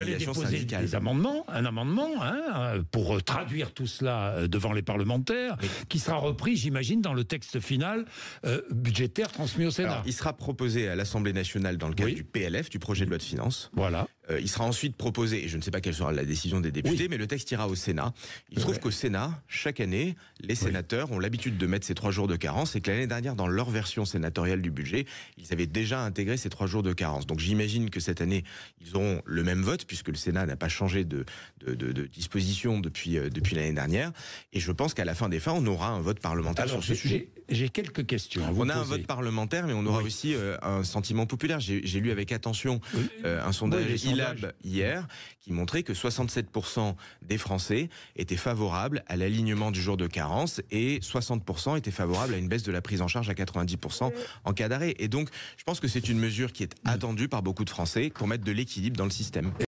Allez déposer des amendements, un amendement pour traduire tout cela devant les parlementaires, qui sera repris, j'imagine, dans le texte final budgétaire transmis au Sénat. Alors, il sera proposé à l'Assemblée nationale dans le cadre du PLF, du projet de loi de finances. Voilà. Il sera ensuite proposé, et je ne sais pas quelle sera la décision des députés, mais le texte ira au Sénat. Il se trouve qu'au Sénat, chaque année, les sénateurs ont l'habitude de mettre ces 3 jours de carence, et que l'année dernière, dans leur version sénatoriale du budget, ils avaient déjà intégré ces 3 jours de carence. Donc j'imagine que cette année, ils auront le même vote, puisque le Sénat n'a pas changé de disposition depuis l'année dernière. Et je pense qu'à la fin des fins, on aura un vote parlementaire sur ce sujet. J'ai quelques questions à vous poser. On a un vote parlementaire, mais on aura aussi un sentiment populaire. J'ai lu avec attention un sondage ILAB hier qui montrait que 67% des Français étaient favorables à l'alignement du jour de carence et 60% étaient favorables à une baisse de la prise en charge à 90% en cas d'arrêt. Et donc, je pense que c'est une mesure qui est attendue par beaucoup de Français pour mettre de l'équilibre dans le système.